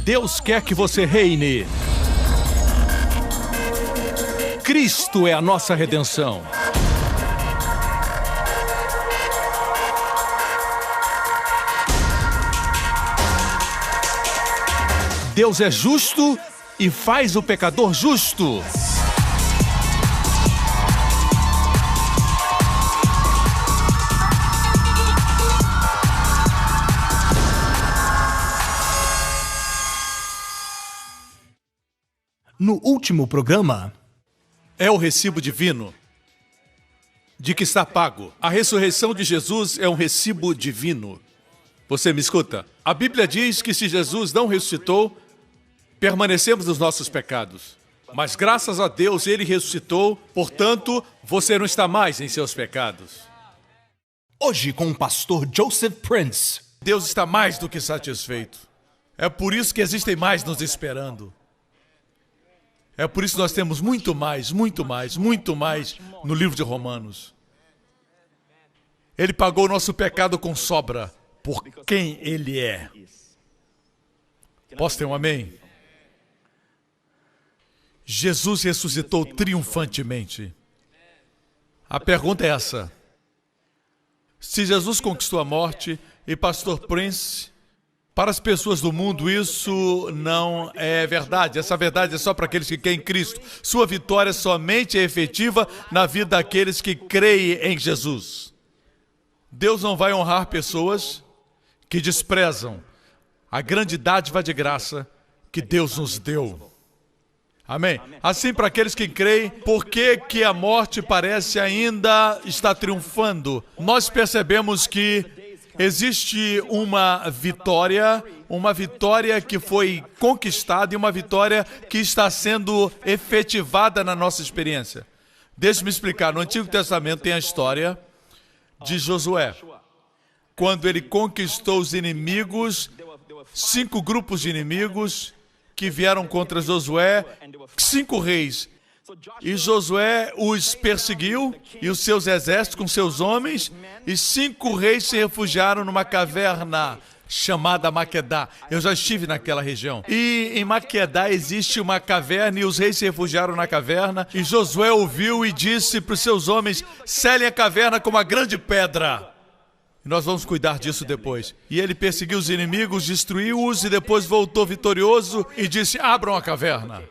Deus quer que você reine. Cristo é a nossa redenção. Deus é justo e faz o pecador justo. No último programa, é o recibo divino de que está pago. A ressurreição de Jesus é um recibo divino. Você me escuta? A Bíblia diz que se Jesus não ressuscitou, permanecemos nos nossos pecados. Mas graças a Deus ele ressuscitou, portanto, você não está mais em seus pecados. Hoje com o pastor Joseph Prince. Deus está mais do que satisfeito. É por isso que existem mais nos esperando. É por isso que nós temos muito mais no livro de Romanos. Ele pagou o nosso pecado com sobra, por quem Ele é. Posso ter um amém? Jesus ressuscitou triunfantemente. A pergunta é essa. Se Jesus conquistou a morte, e pastor Prince, para as pessoas do mundo isso não é verdade. Essa verdade é só para aqueles que creem em Cristo. Sua vitória somente é efetiva na vida daqueles que creem em Jesus. Deus não vai honrar pessoas que desprezam a grande dádiva de graça que Deus nos deu. Amém? Assim, para aqueles que creem, por que a morte parece ainda estar triunfando? Nós percebemos que existe uma vitória que foi conquistada e uma vitória que está sendo efetivada na nossa experiência. Deixe-me explicar. No Antigo Testamento tem a história de Josué. Quando ele conquistou os inimigos, 5 grupos de inimigos que vieram contra Josué, 5 reis. E Josué os perseguiu e os seus exércitos com seus homens, e 5 reis se refugiaram numa caverna chamada Maquedá. Eu já estive naquela região. E em Maquedá existe uma caverna e os reis se refugiaram na caverna. E Josué ouviu e disse para os seus homens: selem a caverna com uma grande pedra. E nós vamos cuidar disso depois. E ele perseguiu os inimigos, destruiu-os e depois voltou vitorioso e disse: abram a caverna.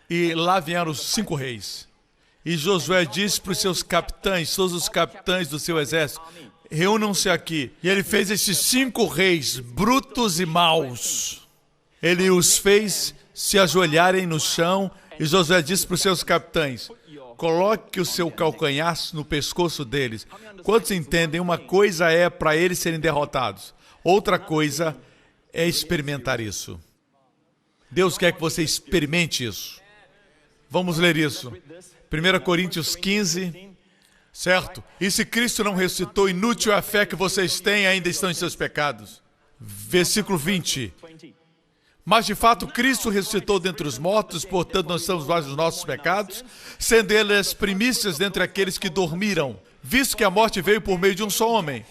E lá vieram os 5 reis. E Josué disse para os seus capitães, todos os capitães do seu exército: reúnam-se aqui. E ele fez esses 5 reis brutos e maus. Ele os fez se ajoelharem no chão. E Josué disse para os seus capitães: coloque o seu calcanhar no pescoço deles. Quantos entendem? Uma coisa é para eles serem derrotados. Outra coisa é experimentar isso. Deus quer que você experimente isso. Vamos ler isso. 1 Coríntios 15, certo? E se Cristo não ressuscitou, inútil é a fé que vocês têm, ainda estão em seus pecados. Versículo 20. Mas de fato Cristo ressuscitou dentre os mortos, portanto não estamos mais nos nossos pecados, sendo ele as primícias dentre aqueles que dormiram. Visto que a morte veio por meio de um só homem.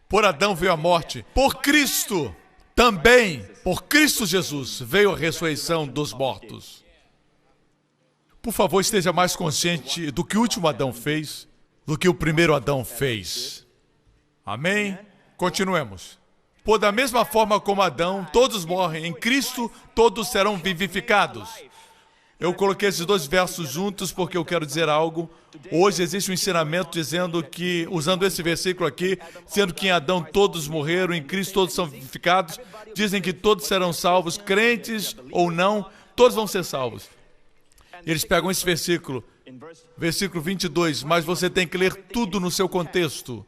Por Adão veio a morte. Por Cristo, também, por Cristo Jesus, veio a ressurreição dos mortos. Por favor, esteja mais consciente do que o último Adão fez, do que o primeiro Adão fez. Amém? Continuemos. Por da mesma forma como Adão, todos morrem. Em Cristo, todos serão vivificados. Eu coloquei esses 2 versos juntos porque eu quero dizer algo. Hoje existe um ensinamento dizendo que, usando esse versículo aqui, sendo que em Adão todos morreram, em Cristo todos são vivificados, dizem que todos serão salvos, crentes ou não, todos vão ser salvos. Eles pegam esse versículo, versículo 22, mas você tem que ler tudo no seu contexto.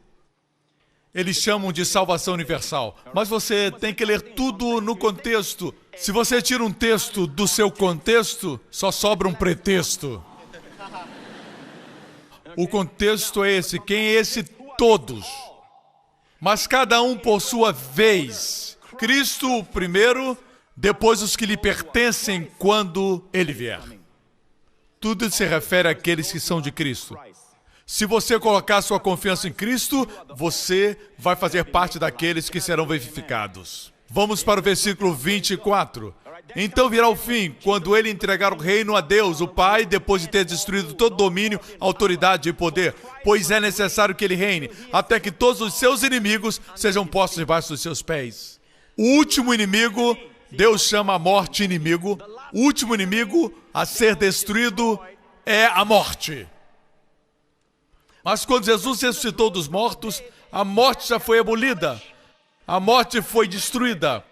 Eles chamam de salvação universal, mas você tem que ler tudo no contexto. Se você tira um texto do seu contexto, só sobra um pretexto. O contexto é esse. Quem é esse? Todos. Mas cada um por sua vez. Cristo primeiro, depois os que lhe pertencem quando ele vier. Tudo se refere àqueles que são de Cristo. Se você colocar sua confiança em Cristo, você vai fazer parte daqueles que serão vivificados. Vamos para o versículo 24. Então virá o fim, quando ele entregar o reino a Deus, o Pai, depois de ter destruído todo domínio, autoridade e poder. Pois é necessário que ele reine, até que todos os seus inimigos sejam postos debaixo dos seus pés. O último inimigo, Deus chama a morte inimigo. O último inimigo a ser destruído é a morte. Mas quando Jesus ressuscitou dos mortos, a morte já foi abolida. A morte foi destruída.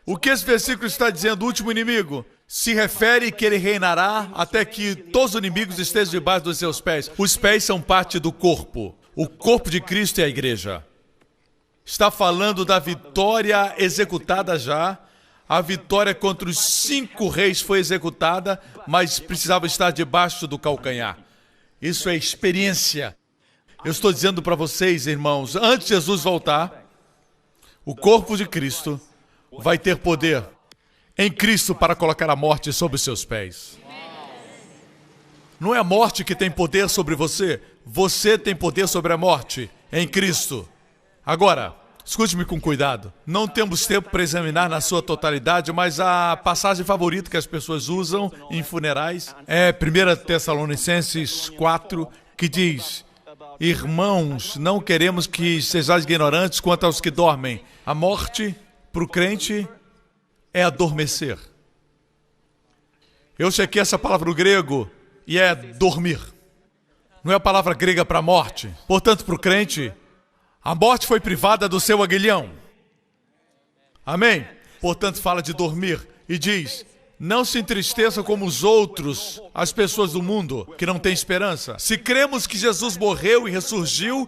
O que esse versículo está dizendo, o último inimigo? Se refere que ele reinará até que todos os inimigos estejam debaixo dos seus pés. Os pés são parte do corpo. O corpo de Cristo é a igreja. Está falando da vitória executada já. A vitória contra os 5 reis foi executada, mas precisava estar debaixo do calcanhar. Isso é experiência. Eu estou dizendo para vocês, irmãos, antes de Jesus voltar, o corpo de Cristo vai ter poder em Cristo para colocar a morte sobre os seus pés. Não é a morte que tem poder sobre você. Você tem poder sobre a morte em Cristo. Agora, escute-me com cuidado. Não temos tempo para examinar na sua totalidade, mas a passagem favorita que as pessoas usam em funerais é 1 Tessalonicenses 4, que diz: irmãos, não queremos que sejais ignorantes quanto aos que dormem. A morte, para o crente, é adormecer. Eu chequei essa palavra no grego e é dormir. Não é a palavra grega para morte. Portanto, para o crente, a morte foi privada do seu aguilhão. Amém? Portanto, fala de dormir e diz: não se entristeçam como os outros, as pessoas do mundo, que não têm esperança. Se cremos que Jesus morreu e ressurgiu,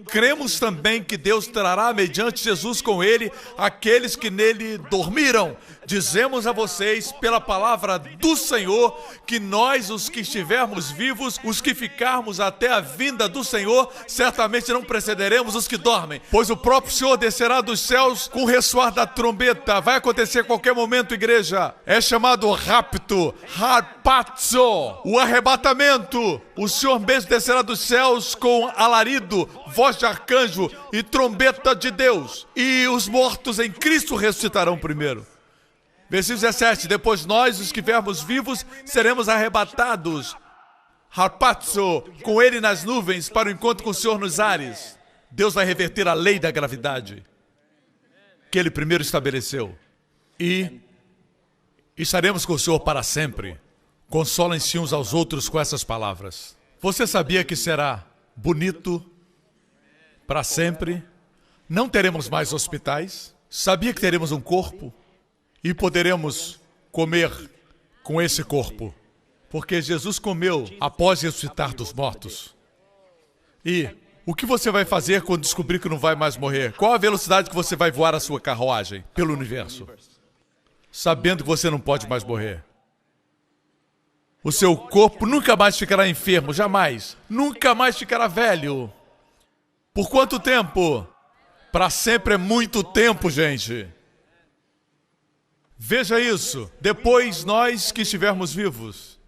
cremos também que Deus trará, mediante Jesus com ele, aqueles que nele dormiram. Dizemos a vocês, pela palavra do Senhor, que nós, os que estivermos vivos, os que ficarmos até a vinda do Senhor, certamente não precederemos os que dormem. Pois o próprio Senhor descerá dos céus com o ressoar da trombeta. Vai acontecer a qualquer momento, igreja. É chamado rapto, harpazo, o arrebatamento. O Senhor mesmo descerá dos céus com alarido, voz de arcanjo e trombeta de Deus. E os mortos em Cristo ressuscitarão primeiro. Versículo 17. Depois nós, os que estivermos vivos, seremos arrebatados, harpazo, com ele nas nuvens, para o encontro com o Senhor nos ares. Deus vai reverter a lei da gravidade que ele primeiro estabeleceu. E estaremos com o Senhor para sempre. Consolem-se uns aos outros com essas palavras. Você sabia que será bonito para sempre? Não teremos mais hospitais? Sabia que teremos um corpo? E poderemos comer com esse corpo? Porque Jesus comeu após ressuscitar dos mortos. E o que você vai fazer quando descobrir que não vai mais morrer? Qual a velocidade que você vai voar a sua carruagem pelo universo? Sabendo que você não pode mais morrer. O seu corpo nunca mais ficará enfermo, jamais. Nunca mais ficará velho. Por quanto tempo? Para sempre é muito tempo, gente. Veja isso. Depois nós que estivermos vivos.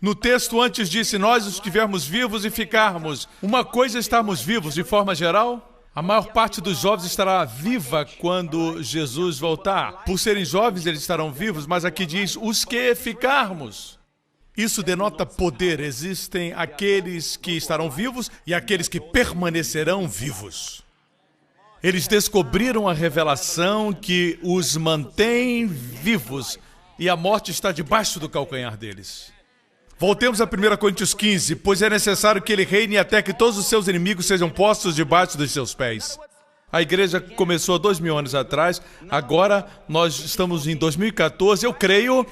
No texto antes disse, nós os que estivermos vivos e ficarmos. Uma coisa é estarmos vivos de forma geral. A maior parte dos jovens estará viva quando Jesus voltar. Por serem jovens, eles estarão vivos, mas aqui diz, os que ficarmos. Isso denota poder. Existem aqueles que estarão vivos e aqueles que permanecerão vivos. Eles descobriram a revelação que os mantém vivos e a morte está debaixo do calcanhar deles. Voltemos a 1 Coríntios 15. Pois é necessário que ele reine até que todos os seus inimigos sejam postos debaixo dos seus pés. A igreja começou há 2000 anos atrás. Agora nós estamos em 2014. Eu creio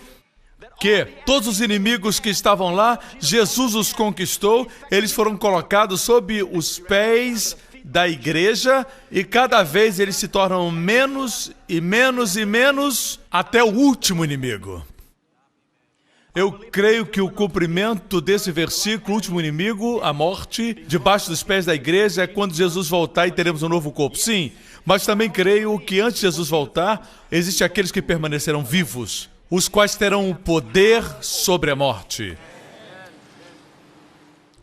que todos os inimigos que estavam lá, Jesus os conquistou. Eles foram colocados sob os pés da igreja e cada vez eles se tornam menos e menos e menos até o último inimigo. Eu creio que o cumprimento desse versículo, o último inimigo, a morte, debaixo dos pés da igreja, é quando Jesus voltar e teremos um novo corpo. Sim, mas também creio que antes de Jesus voltar, existem aqueles que permanecerão vivos, os quais terão o poder sobre a morte.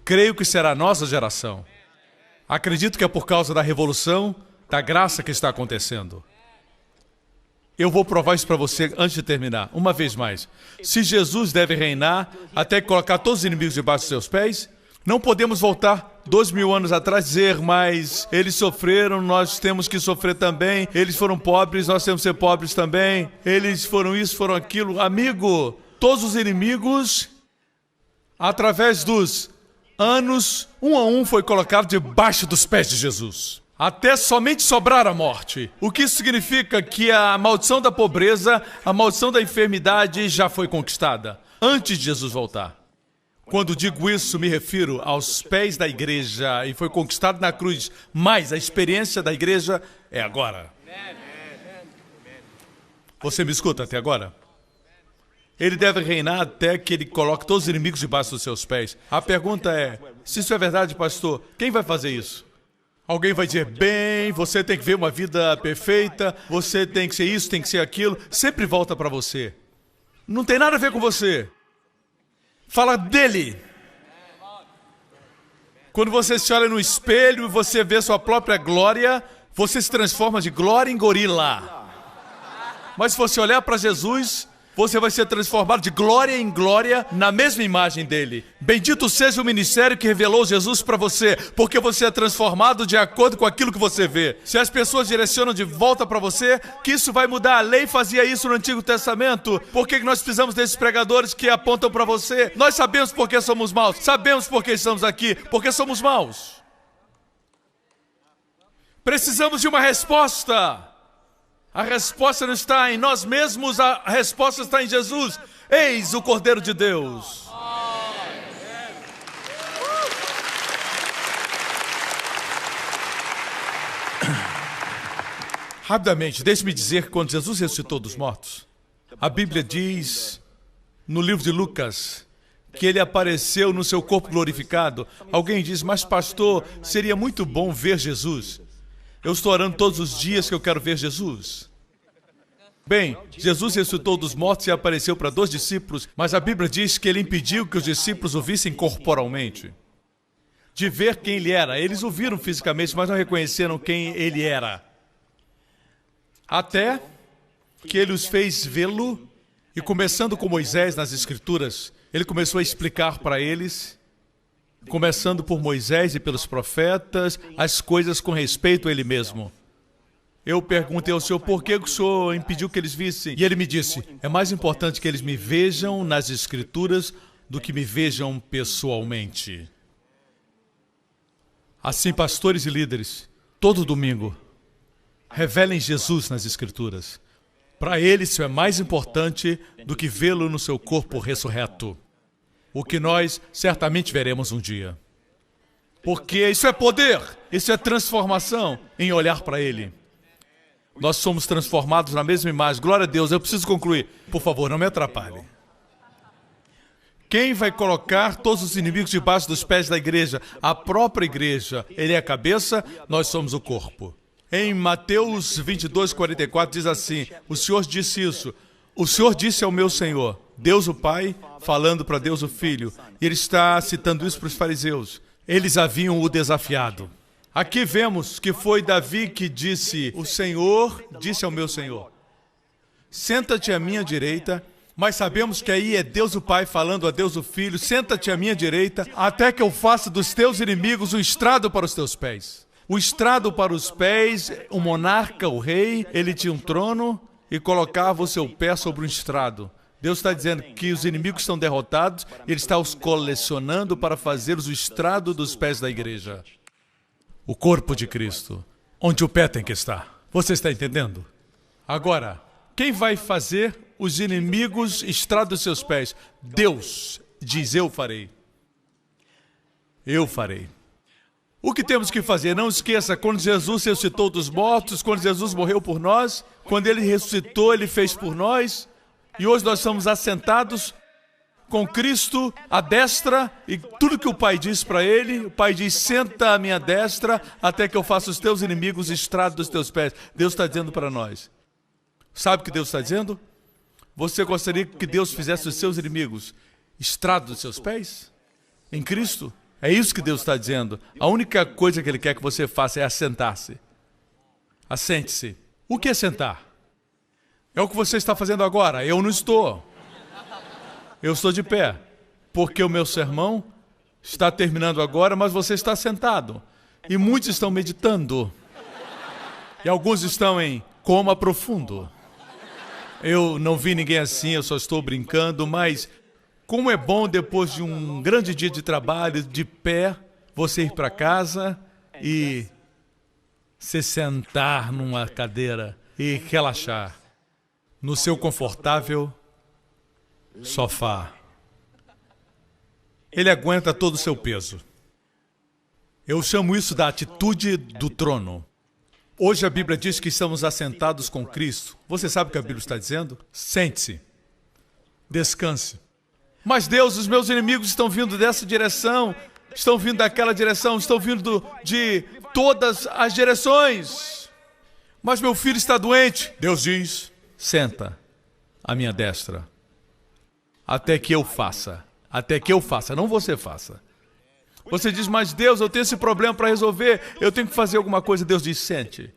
Creio que será a nossa geração. Acredito que é por causa da revolução, da graça que está acontecendo. Eu vou provar isso para você antes de terminar. Uma vez mais. Se Jesus deve reinar até colocar todos os inimigos debaixo dos seus pés, não podemos voltar 2000 anos atrás e dizer, mas eles sofreram, nós temos que sofrer também. Eles foram pobres, nós temos que ser pobres também. Eles foram isso, foram aquilo. Amigo, todos os inimigos, através dos anos, um a um foi colocado debaixo dos pés de Jesus. Até somente sobrar a morte. O que isso significa? Que a maldição da pobreza, a maldição da enfermidade já foi conquistada antes de Jesus voltar. Quando digo isso, me refiro aos pés da igreja e foi conquistado na cruz, mas a experiência da igreja é agora. Você me escuta até agora? Ele deve reinar até que ele coloque todos os inimigos debaixo dos seus pés. A pergunta é, se isso é verdade, pastor, quem vai fazer isso? Alguém vai dizer, bem, você tem que ver uma vida perfeita, você tem que ser isso, tem que ser aquilo. Sempre volta para você. Não tem nada a ver com você. Fala dele. Quando você se olha no espelho e você vê sua própria glória, você se transforma de glória em gorila. Mas se você olhar para Jesus, você vai ser transformado de glória em glória na mesma imagem dele. Bendito seja o ministério que revelou Jesus para você, porque você é transformado de acordo com aquilo que você vê. Se as pessoas direcionam de volta para você, que isso vai mudar. A lei fazia isso no Antigo Testamento. Por que nós precisamos desses pregadores que apontam para você? Nós sabemos por que somos maus. Sabemos por que estamos aqui. Porque somos maus. Precisamos de uma resposta. A resposta não está em nós mesmos, a resposta está em Jesus. Eis o Cordeiro de Deus. Rapidamente, deixe-me dizer que quando Jesus ressuscitou dos mortos, a Bíblia diz, no livro de Lucas, que ele apareceu no seu corpo glorificado. Alguém diz, mas pastor, seria muito bom ver Jesus. Eu estou orando todos os dias que eu quero ver Jesus. Bem, Jesus ressuscitou dos mortos e apareceu para 2 discípulos, mas a Bíblia diz que ele impediu que os discípulos o vissem corporalmente, de ver quem ele era. Eles o viram fisicamente, mas não reconheceram quem ele era. Até que ele os fez vê-lo, e começando com Moisés nas Escrituras, ele começou a explicar para eles, começando por Moisés e pelos profetas, as coisas com respeito a ele mesmo. Eu perguntei ao Senhor, por que o Senhor impediu que eles vissem? E ele me disse, é mais importante que eles me vejam nas Escrituras do que me vejam pessoalmente. Assim, pastores e líderes, todo domingo, revelem Jesus nas Escrituras. Para eles, isso é mais importante do que vê-lo no seu corpo ressurreto. O que nós certamente veremos um dia. Porque isso é poder, isso é transformação em olhar para ele. Nós somos transformados na mesma imagem. Glória a Deus, eu preciso concluir. Por favor, não me atrapalhe. Quem vai colocar todos os inimigos debaixo dos pés da igreja? A própria igreja. Ele é a cabeça, nós somos o corpo. Em Mateus 22, 44 diz assim, o Senhor disse isso. O Senhor disse ao meu Senhor, Deus o Pai, falando para Deus o Filho. E ele está citando isso para os fariseus. Eles haviam o desafiado. Aqui vemos que foi Davi que disse, o Senhor disse ao meu Senhor, senta-te à minha direita, mas sabemos que aí é Deus o Pai falando a Deus o Filho, senta-te à minha direita, até que eu faça dos teus inimigos um estrado para os teus pés. O estrado para os pés, o monarca, o rei, ele tinha um trono e colocava o seu pé sobre um estrado. Deus está dizendo que os inimigos estão derrotados e ele está os colecionando para fazer o estrado dos pés da igreja. O corpo de Cristo, onde o pé tem que estar. Você está entendendo? Agora, quem vai fazer os inimigos estrado dos seus pés? Deus diz, eu farei. Eu farei. O que temos que fazer? Não esqueça, quando Jesus ressuscitou dos mortos, quando Jesus morreu por nós, quando ele ressuscitou, ele fez por nós, e hoje nós estamos assentados com Cristo à destra, e tudo que o Pai diz para ele, o Pai diz, senta à minha destra, até que eu faça os teus inimigos estrado dos teus pés. Deus está dizendo para nós. Sabe o que Deus está dizendo? Você gostaria que Deus fizesse os seus inimigos estrado dos seus pés? Em Cristo? É isso que Deus está dizendo. A única coisa que Ele quer que você faça é assentar-se. Assente-se. O que é sentar? É o que você está fazendo agora. Eu não estou. Eu estou de pé, porque o meu sermão está terminando agora, mas você está sentado. E muitos estão meditando. E alguns estão em coma profundo. Eu não vi ninguém assim, eu só estou brincando, mas como é bom depois de um grande dia de trabalho, de pé, você ir para casa e se sentar numa cadeira e relaxar no seu confortável sofá. Ele aguenta todo o seu peso. Eu chamo isso da atitude do trono. Hoje a Bíblia diz que estamos assentados com Cristo. Você sabe o que a Bíblia está dizendo? Sente-se. Descanse. Mas Deus, os meus inimigos estão vindo dessa direção, estão vindo daquela direção, estão vindo de todas as direções. Mas meu filho está doente. Deus diz, senta à minha destra. Até que eu faça. Até que eu faça, não você faça. Você diz, mas Deus, eu tenho esse problema para resolver, eu tenho que fazer alguma coisa. Deus diz, sente.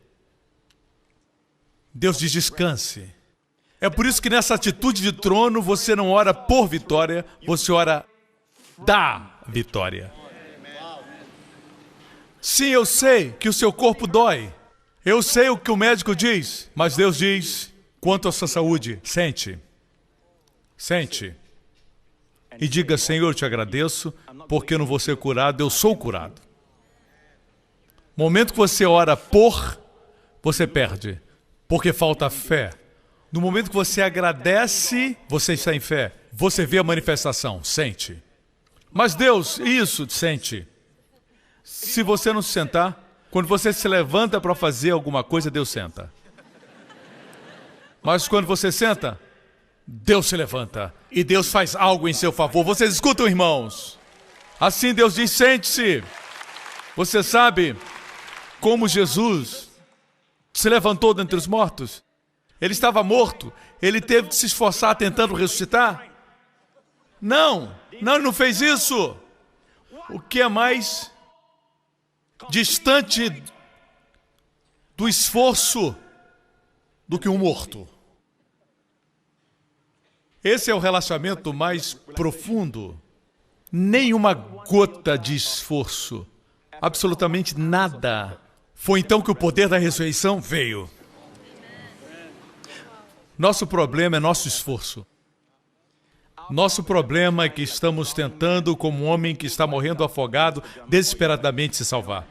Deus diz, descanse. É por isso que nessa atitude de trono, você não ora por vitória, você ora da vitória. Sim, eu sei que o seu corpo dói. Eu sei o que o médico diz, mas Deus diz, quanto à sua saúde, sente. Sente. E diga, Senhor, eu te agradeço, porque eu não vou ser curado, eu sou curado. Momento que você ora por, você perde, porque falta fé. No momento que você agradece, você está em fé. Você vê a manifestação, sente. Mas Deus, isso, sente. Se você não se sentar, quando você se levanta para fazer alguma coisa, Deus senta. Mas quando você senta, Deus se levanta e Deus faz algo em seu favor. Vocês escutam, irmãos? Assim Deus diz, sente-se. Você sabe como Jesus se levantou dentre os mortos? Ele estava morto. Ele teve de se esforçar tentando ressuscitar? Não, ele não fez isso. O que é mais distante do esforço do que um morto? Esse é o relacionamento mais profundo. Nenhuma gota de esforço. Absolutamente nada. Foi então que o poder da ressurreição veio. Nosso problema é nosso esforço. Nosso problema é que estamos tentando, como um homem que está morrendo afogado, desesperadamente se salvar.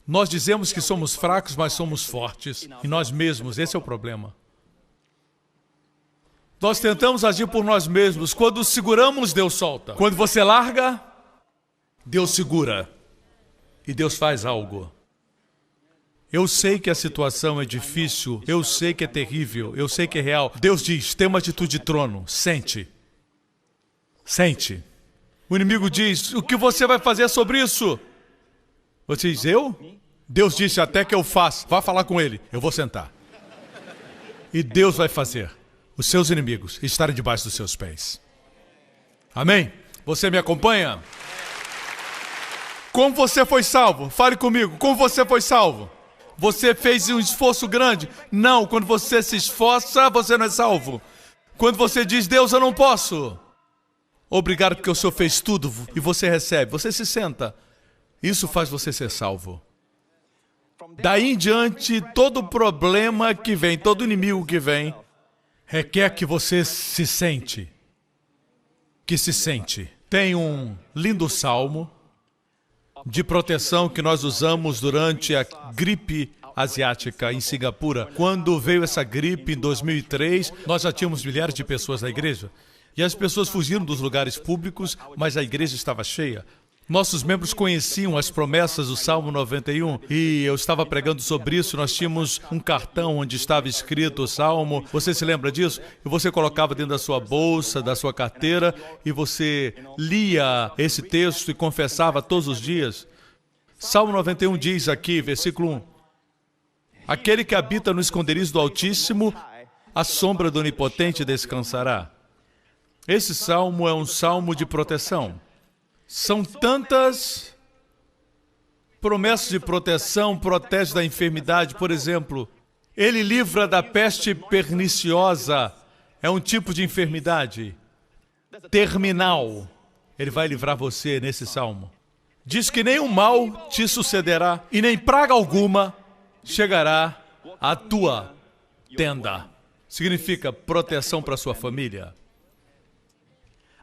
Nós dizemos que somos fracos, mas somos fortes. E nós mesmos, esse é o problema. Nós tentamos agir por nós mesmos. Quando seguramos, Deus solta. Quando você larga, Deus segura. E Deus faz algo. Eu sei que a situação é difícil. Eu sei que é terrível. Eu sei que é real. Deus diz, tem uma atitude de trono. Sente. Sente. O inimigo diz, o que você vai fazer sobre isso? Você diz, eu? Deus disse, até que eu faça. Vá falar com ele. Eu vou sentar. E Deus vai fazer os seus inimigos estarem debaixo dos seus pés. Amém? Você me acompanha? Como você foi salvo? Fale comigo. Como você foi salvo? Você fez um esforço grande? Não, quando você se esforça, você não é salvo. Quando você diz, Deus, eu não posso. Obrigado porque o Senhor fez tudo e você recebe. Você se senta. Isso faz você ser salvo. Daí em diante, todo problema que vem, todo inimigo que vem, requer que você se sente. Que se sente. Tem um lindo salmo de proteção que nós usamos durante a gripe asiática em Singapura. Quando veio essa gripe em 2003, nós já tínhamos milhares de pessoas na igreja. E as pessoas fugiram dos lugares públicos, mas a igreja estava cheia. Nossos membros conheciam as promessas do Salmo 91 e eu estava pregando sobre isso. Nós tínhamos um cartão onde estava escrito o Salmo. Você se lembra disso? E você colocava dentro da sua bolsa, da sua carteira e você lia esse texto e confessava todos os dias. Salmo 91 diz aqui, versículo 1. Aquele que habita no esconderijo do Altíssimo, à sombra do Onipotente descansará. Esse salmo é um salmo de proteção. São tantas promessas de proteção, protege da enfermidade. Por exemplo, Ele livra da peste perniciosa. É um tipo de enfermidade terminal. Ele vai livrar você nesse salmo. Diz que nenhum mal te sucederá e nem praga alguma chegará à tua tenda. Significa proteção para sua família.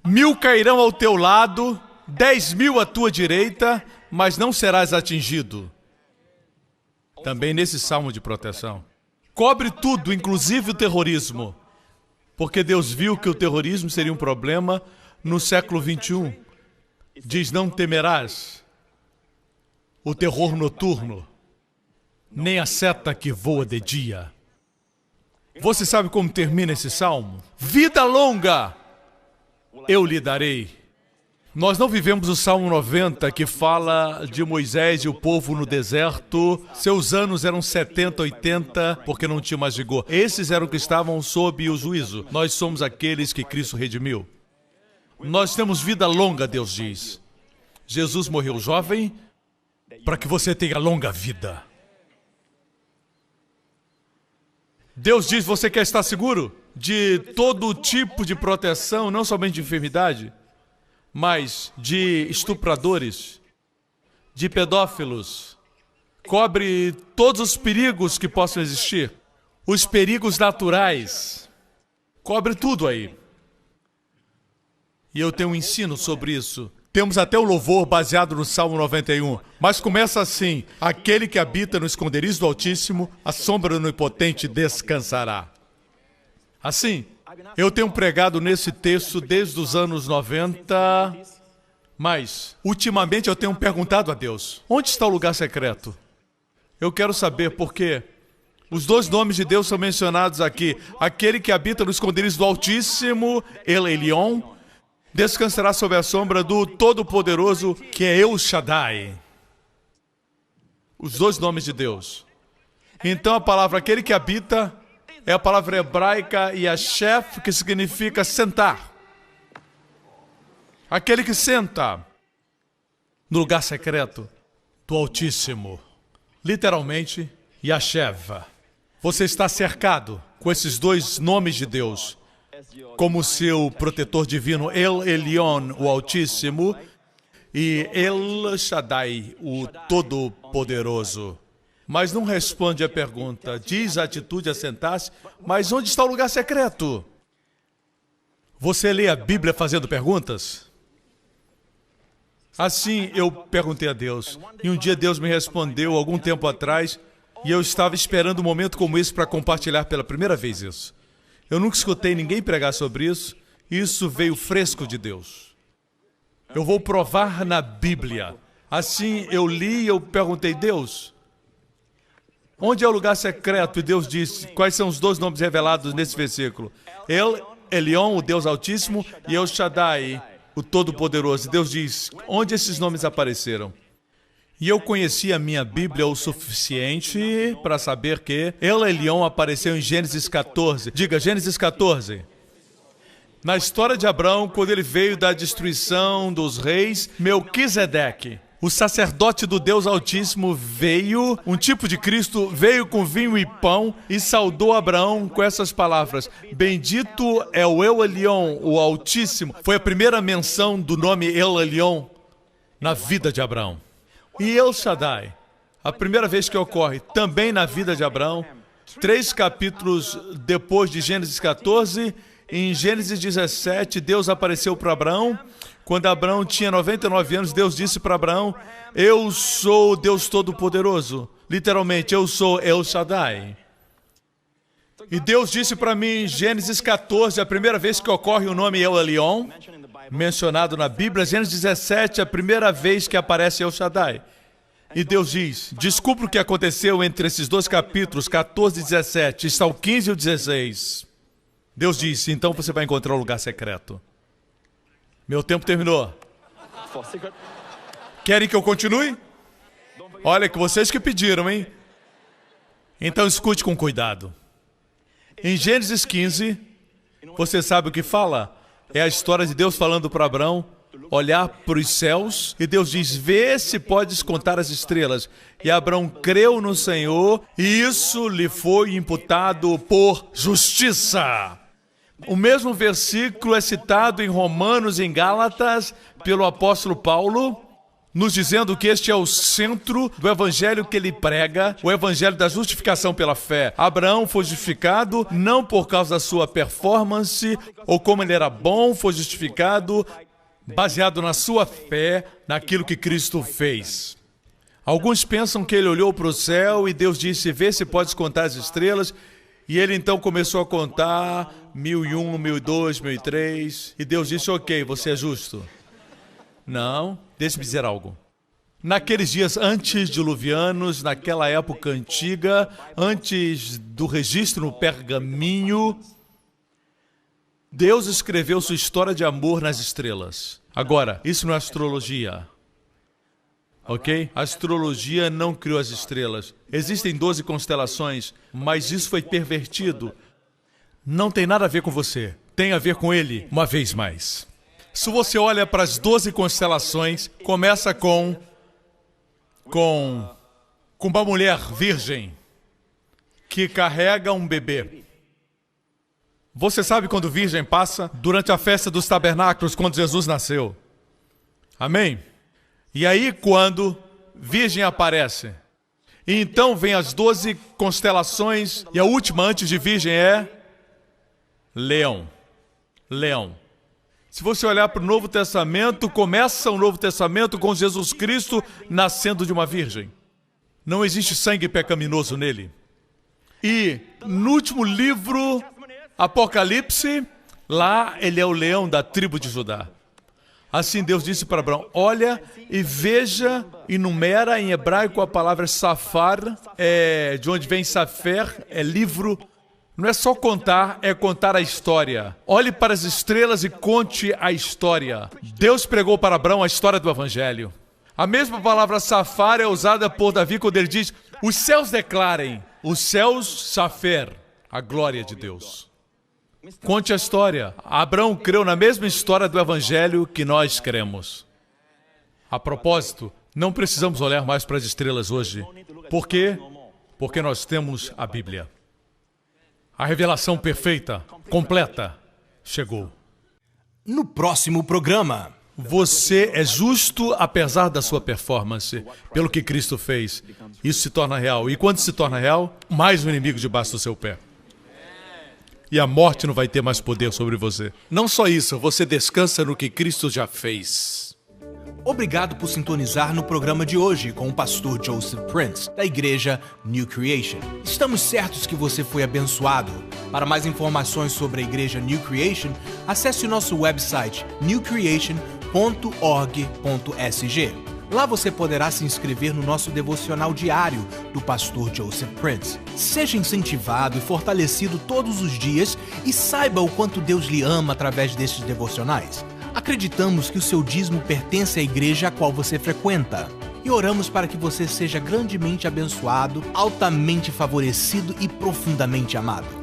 1000 cairão ao teu lado, 10.000 à tua direita, mas não serás atingido. Também nesse salmo de proteção. Cobre tudo, inclusive o terrorismo. Porque Deus viu que o terrorismo seria um problema no século 21. Diz, não temerás o terror noturno, nem a seta que voa de dia. Você sabe como termina esse salmo? Vida longa eu lhe darei. Nós não vivemos o Salmo 90, que fala de Moisés e o povo no deserto. Seus anos eram 70, 80, porque não tinha mais vigor. Esses eram que estavam sob o juízo. Nós somos aqueles que Cristo redimiu. Nós temos vida longa, Deus diz. Jesus morreu jovem para que você tenha longa vida. Deus diz, você quer estar seguro de todo tipo de proteção, não somente de enfermidade, mas de estupradores, de pedófilos. Cobre todos os perigos que possam existir. Os perigos naturais. Cobre tudo aí. E eu tenho um ensino sobre isso. Temos até o louvor baseado no Salmo 91. Mas começa assim: aquele que habita no esconderijo do Altíssimo, a sombra do Onipotente descansará. Assim, eu tenho pregado nesse texto desde os anos 90, mas, ultimamente eu tenho perguntado a Deus, onde está o lugar secreto? Eu quero saber porque os dois nomes de Deus são mencionados aqui. Aquele que habita no esconderijo do Altíssimo, El Elyon, descansará sob a sombra do Todo-Poderoso, que é El Shaddai. Os dois nomes de Deus. Então a palavra aquele que habita é a palavra hebraica Yashef, que significa sentar. Aquele que senta no lugar secreto do Altíssimo. Literalmente, Yashev. Você está cercado com esses dois nomes de Deus como seu protetor divino, El Elyon, o Altíssimo, e El Shaddai, o Todo-Poderoso. Mas não responde a pergunta. Diz a atitude a sentar-se, mas onde está o lugar secreto? Você lê a Bíblia fazendo perguntas? Assim eu perguntei a Deus, e um dia Deus me respondeu algum tempo atrás, e eu estava esperando um momento como esse para compartilhar pela primeira vez isso. Eu nunca escutei ninguém pregar sobre isso, isso veio fresco de Deus. Eu vou provar na Bíblia. Assim eu li e eu perguntei, Deus, onde é o lugar secreto? E Deus disse, quais são os dois nomes revelados nesse versículo? El Elyon, o Deus Altíssimo, e El Shaddai, o Todo-Poderoso. Deus diz, onde esses nomes apareceram? E eu conheci a minha Bíblia o suficiente para saber que El Elyon apareceu em Gênesis 14. Diga, Gênesis 14. Na história de Abraão, quando ele veio da destruição dos reis, Melquisedeque, o sacerdote do Deus Altíssimo, veio, um tipo de Cristo, veio com vinho e pão e saudou Abraão com essas palavras. Bendito é o El Elyon, o Altíssimo. Foi a primeira menção do nome El Elyon na vida de Abraão. E El Shaddai, a primeira vez que ocorre também na vida de Abraão, 3 capítulos depois de Gênesis 14, em Gênesis 17, Deus apareceu para Abraão. Quando Abraão tinha 99 anos, Deus disse para Abraão, eu sou o Deus Todo-Poderoso. Literalmente, eu sou El Shaddai. E Deus disse para mim em Gênesis 14, a primeira vez que ocorre o nome El Elyon, mencionado na Bíblia, Gênesis 17, a primeira vez que aparece El Shaddai. E Deus diz, descubra o que aconteceu entre esses dois capítulos, 14 e 17, está o 15 e o 16. Deus disse, então você vai encontrar o lugar secreto. Meu tempo terminou. Querem que eu continue? Olha, que vocês que pediram, hein? Então escute com cuidado. Em Gênesis 15, você sabe o que fala? É a história de Deus falando para Abraão, olhar para os céus e Deus diz, vê se podes contar as estrelas. E Abraão creu no Senhor e isso lhe foi imputado por justiça. O mesmo versículo é citado em Romanos e em Gálatas pelo apóstolo Paulo, nos dizendo que este é o centro do evangelho que ele prega, o evangelho da justificação pela fé. Abraão foi justificado não por causa da sua performance ou como ele era bom, foi justificado baseado na sua fé, naquilo que Cristo fez. Alguns pensam que ele olhou para o céu e Deus disse, vê se podes contar as estrelas, e ele então começou a contar 1001, 1002, 1003, e Deus disse, ok, você é justo. Não, deixe-me dizer algo. Naqueles dias antediluvianos, naquela época antiga, antes do registro no pergaminho, Deus escreveu sua história de amor nas estrelas. Agora, isso não é astrologia. Ok? A astrologia não criou as estrelas. Existem 12 constelações, mas isso foi pervertido. Não tem nada a ver com você. Tem a ver com ele, uma vez mais. Se você olha para as 12 constelações, começa com uma mulher virgem que carrega um bebê. Você sabe quando virgem passa? Durante a festa dos tabernáculos, quando Jesus nasceu. Amém? E aí quando virgem aparece. E então vem as 12 constelações e a última antes de virgem é Leão. Leão. Se você olhar para o Novo Testamento, começa o Novo Testamento com Jesus Cristo nascendo de uma virgem. Não existe sangue pecaminoso nele. E no último livro, Apocalipse, lá ele é o leão da tribo de Judá. Assim Deus disse para Abraão, olha e veja, e numera em hebraico a palavra safar, de onde vem safer, é livro. Não é só contar, é contar a história. Olhe para as estrelas e conte a história. Deus pregou para Abraão a história do Evangelho. A mesma palavra safar é usada por Davi quando ele diz, os céus declarem, os céus safer, a glória de Deus. Conte a história. Abraão creu na mesma história do Evangelho que nós cremos. A propósito, não precisamos olhar mais para as estrelas hoje. Por quê? Porque nós temos a Bíblia. A revelação perfeita, completa, chegou. No próximo programa. Você é justo apesar da sua performance, pelo que Cristo fez. Isso se torna real. E quando se torna real, mais um inimigo debaixo do seu pé. E a morte não vai ter mais poder sobre você. Não só isso, você descansa no que Cristo já fez. Obrigado por sintonizar no programa de hoje com o pastor Joseph Prince, da igreja New Creation. Estamos certos que você foi abençoado. Para mais informações sobre a igreja New Creation, acesse o nosso website newcreation.org.sg. Lá você poderá se inscrever no nosso devocional diário do pastor Joseph Prince. Seja incentivado e fortalecido todos os dias e saiba o quanto Deus lhe ama através destes devocionais. Acreditamos que o seu dízimo pertence à igreja a qual você frequenta. E oramos para que você seja grandemente abençoado, altamente favorecido e profundamente amado.